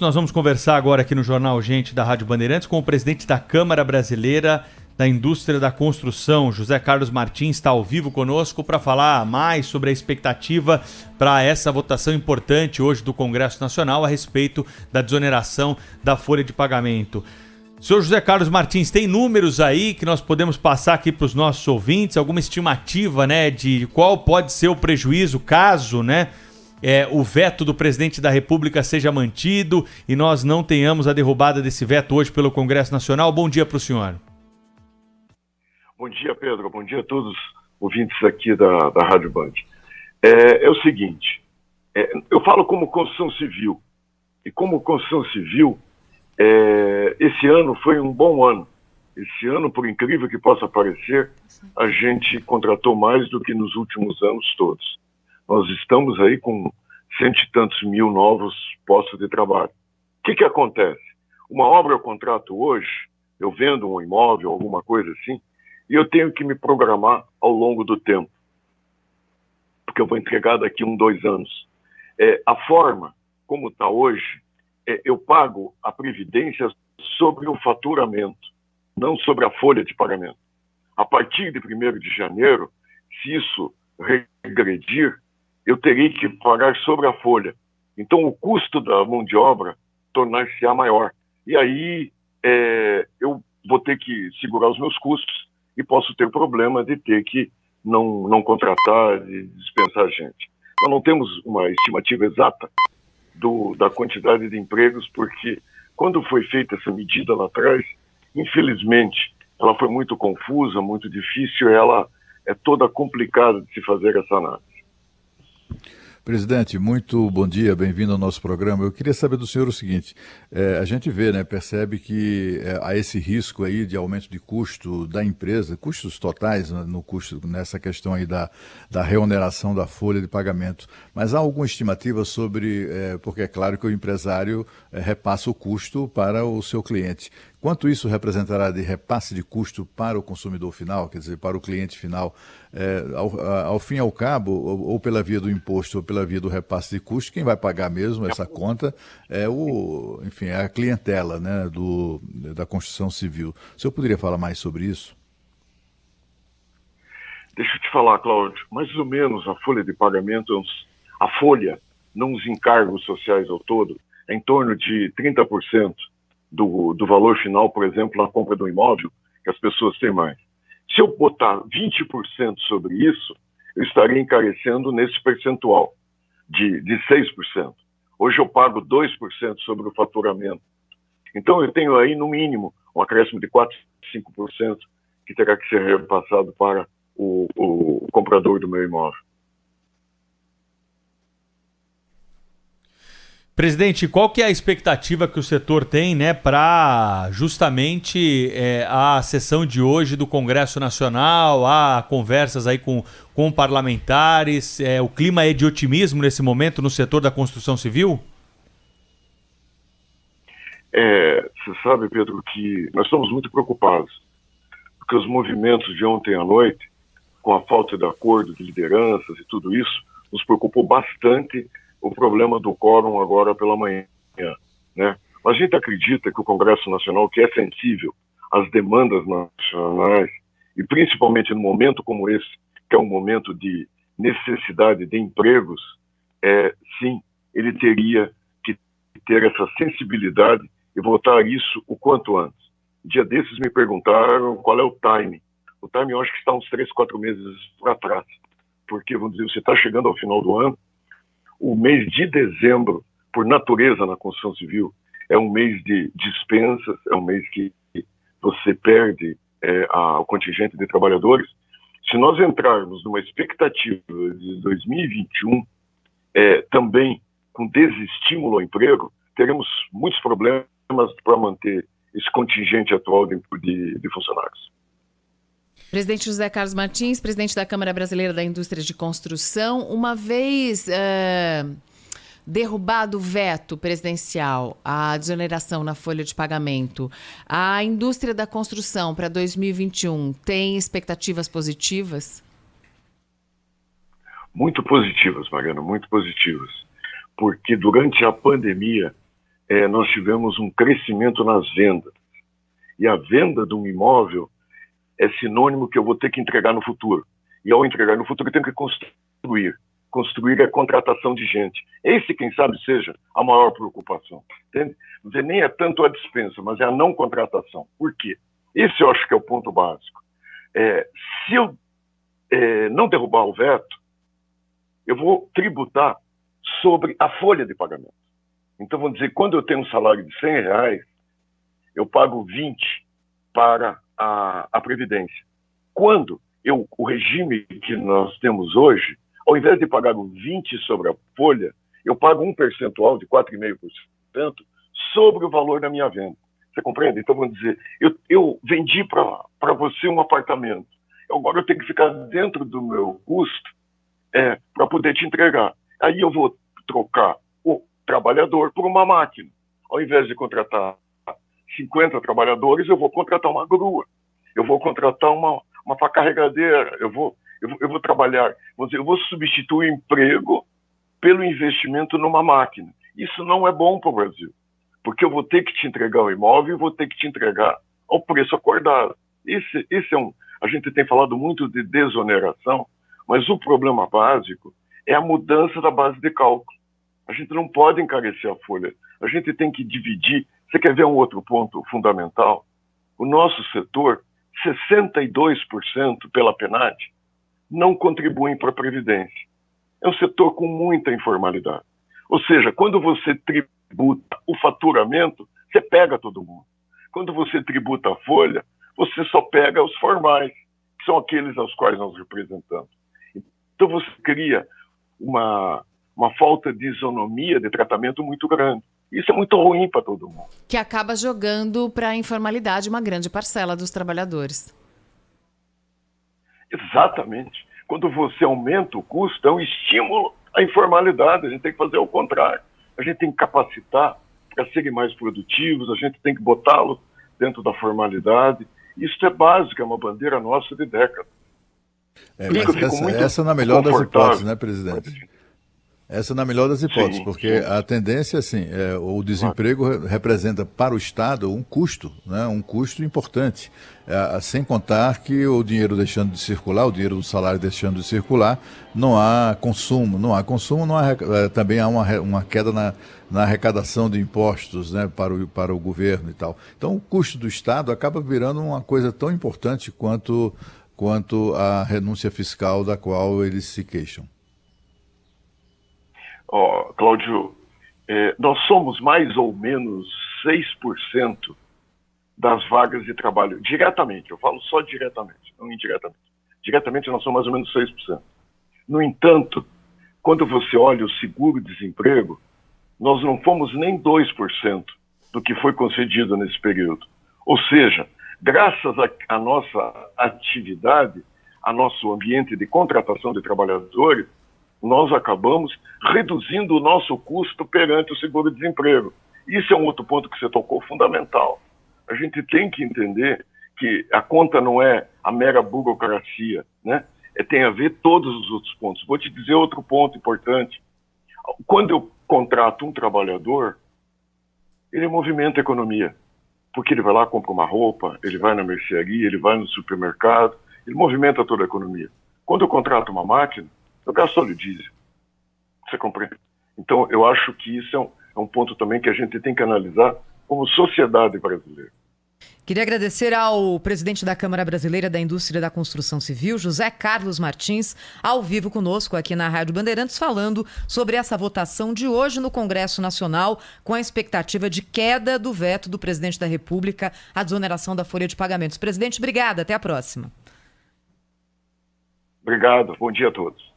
Nós vamos conversar agora aqui no Jornal Gente da Rádio Bandeirantes com o presidente da Câmara Brasileira da Indústria da Construção, José Carlos Martins, está ao vivo conosco para falar mais sobre a expectativa para essa votação importante hoje do Congresso Nacional a respeito da desoneração da folha de pagamento. Senhor José Carlos Martins, tem números aí que nós podemos passar aqui para os nossos ouvintes, alguma estimativa, né, de qual pode ser o prejuízo caso, né, o veto do presidente da República seja mantido e nós não tenhamos a derrubada desse veto hoje pelo Congresso Nacional? Bom dia para o senhor. Bom dia, Pedro. Bom dia a todos os ouvintes aqui da Rádio Band. É o seguinte, eu falo como construção civil, e como construção civil, esse ano foi um bom ano. Esse ano, por incrível que possa parecer, a gente contratou mais do que nos últimos anos todos. Nós estamos aí com 100 e tantos mil novos postos de trabalho. O que acontece? Uma obra eu contrato hoje, eu vendo um imóvel, alguma coisa assim, e eu tenho que me programar ao longo do tempo, porque eu vou entregar daqui 2 anos. A forma como está hoje, eu pago a previdência sobre o faturamento, não sobre a folha de pagamento. A partir de 1º de janeiro, se isso regredir, eu terei que pagar sobre a folha. Então, o custo da mão de obra tornar-se-á maior. E aí, eu vou ter que segurar os meus custos e posso ter problema de ter que não contratar, de dispensar gente. Nós não temos uma estimativa exata da quantidade de empregos, porque quando foi feita essa medida lá atrás, infelizmente, ela foi muito confusa, muito difícil, ela é toda complicada de se fazer essa análise. Presidente, muito bom dia, bem-vindo ao nosso programa. Eu queria saber do senhor o seguinte, a gente vê, né, percebe que há esse risco aí de aumento de custo da empresa, custos totais no custo, nessa questão aí da reoneração da folha de pagamento, mas há alguma estimativa sobre, porque é claro que o empresário repassa o custo para o seu cliente. Quanto isso representará de repasse de custo para o consumidor final, quer dizer, para o cliente final, ao fim e ao cabo, ou pela via do imposto ou pela via do repasse de custo, quem vai pagar mesmo essa conta é a clientela, né, da construção civil. O senhor poderia falar mais sobre isso? Deixa eu te falar, Cláudio, mais ou menos a folha de pagamento, a folha, não os encargos sociais ao todo, é em torno de 30%. Do valor final, por exemplo, na compra do imóvel, que as pessoas têm mais. Se eu botar 20% sobre isso, eu estaria encarecendo nesse percentual de 6%. Hoje eu pago 2% sobre o faturamento. Então eu tenho aí, no mínimo, um acréscimo de 4%, 5% que terá que ser repassado para o comprador do meu imóvel. Presidente, qual que é a expectativa que o setor tem, né, para justamente a sessão de hoje do Congresso Nacional, há conversas aí com parlamentares, o clima é de otimismo nesse momento no setor da construção civil? Você sabe, Pedro, que nós estamos muito preocupados, porque os movimentos de ontem à noite, com a falta de acordo de lideranças e tudo isso, nos preocupou bastante o problema do quórum agora pela manhã, né? Mas a gente acredita que o Congresso Nacional, que é sensível às demandas nacionais, e principalmente no momento como esse, que é um momento de necessidade de empregos, sim, ele teria que ter essa sensibilidade e votar isso o quanto antes. Um dia desses me perguntaram qual é o time. O time eu acho que está uns 3, 4 meses para trás, porque, vamos dizer, você está chegando ao final do ano. O mês de dezembro, por natureza na construção civil, é um mês de dispensas, é um mês que você perde o contingente de trabalhadores. Se nós entrarmos numa expectativa de 2021, também com desestímulo ao emprego, teremos muitos problemas para manter esse contingente atual de funcionários. Presidente José Carlos Martins, presidente da Câmara Brasileira da Indústria de Construção, uma vez derrubado o veto presidencial, a desoneração na folha de pagamento, a indústria da construção para 2021 tem expectativas positivas? Muito positivas, Mariana, muito positivas. Porque durante a pandemia nós tivemos um crescimento nas vendas. E a venda de um imóvel é sinônimo que eu vou ter que entregar no futuro. E ao entregar no futuro, eu tenho que construir. Construir é contratação de gente. Esse, quem sabe, seja a maior preocupação. Entende? Nem é tanto a dispensa, mas é a não contratação. Por quê? Esse eu acho que é o ponto básico. Se eu não derrubar o veto, eu vou tributar sobre a folha de pagamento. Então, vamos dizer, quando eu tenho um salário de R$100, eu pago 20 para a Previdência. Quando o regime que nós temos hoje, ao invés de pagar o 20 sobre a folha, eu pago um percentual de 4,5% sobre o valor da minha venda. Você compreende? Então, vamos dizer, eu vendi para você um apartamento. Agora eu tenho que ficar dentro do meu custo para poder te entregar. Aí eu vou trocar o trabalhador por uma máquina. Ao invés de contratar 50 trabalhadores, eu vou contratar uma grua. Eu vou contratar uma carregadeira. Eu vou trabalhar. Vamos dizer, eu vou substituir o emprego pelo investimento numa máquina. Isso não é bom para o Brasil. Porque eu vou ter que te entregar o imóvel e vou ter que te entregar ao preço acordado. Esse é a gente tem falado muito de desoneração, mas o problema básico é a mudança da base de cálculo. A gente não pode encarecer a folha. A gente tem que dividir. Você quer ver um outro ponto fundamental? O nosso setor, 62% pela PNAD, não contribuem para a Previdência. É um setor com muita informalidade. Ou seja, quando você tributa o faturamento, você pega todo mundo. Quando você tributa a folha, você só pega os formais, que são aqueles aos quais nós representamos. Então você cria uma falta de isonomia de tratamento muito grande. Isso é muito ruim para todo mundo. Que acaba jogando para a informalidade uma grande parcela dos trabalhadores. Exatamente. Quando você aumenta o custo, é um estímulo à informalidade. A gente tem que fazer o contrário. A gente tem que capacitar para serem mais produtivos, a gente tem que botá-los dentro da formalidade. Isso é básico, é uma bandeira nossa de décadas. Mas essa na melhor das hipóteses, né, presidente? Essa na melhor das hipóteses, sim, porque sim. A tendência, assim, o desemprego representa para o Estado um custo, né, um custo importante, sem contar que o dinheiro deixando de circular, o dinheiro do salário deixando de circular, não há consumo, também há uma queda na arrecadação de impostos, né, para o governo e tal. Então o custo do Estado acaba virando uma coisa tão importante quanto a renúncia fiscal da qual eles se queixam. Cláudio, nós somos mais ou menos 6% das vagas de trabalho, diretamente, eu falo só diretamente, não indiretamente. Diretamente nós somos mais ou menos 6%. No entanto, quando você olha o seguro-desemprego, nós não fomos nem 2% do que foi concedido nesse período. Ou seja, graças à nossa atividade, a nosso ambiente de contratação de trabalhadores, nós acabamos reduzindo o nosso custo perante o seguro-desemprego. Isso é um outro ponto que você tocou, fundamental. A gente tem que entender que a conta não é a mera burocracia, né? Tem a ver todos os outros pontos. Vou te dizer outro ponto importante. Quando eu contrato um trabalhador, ele movimenta a economia. Porque ele vai lá, compra uma roupa, ele vai na mercearia, ele vai no supermercado, ele movimenta toda a economia. Quando eu contrato uma máquina, eu gasto óleo diesel. Você compreende? Então, eu acho que isso é um ponto também que a gente tem que analisar como sociedade brasileira. Queria agradecer ao presidente da Câmara Brasileira da Indústria da Construção Civil, José Carlos Martins, ao vivo conosco aqui na Rádio Bandeirantes, falando sobre essa votação de hoje no Congresso Nacional, com a expectativa de queda do veto do presidente da República à desoneração da folha de pagamentos. Presidente, obrigada. Até a próxima. Obrigado. Bom dia a todos.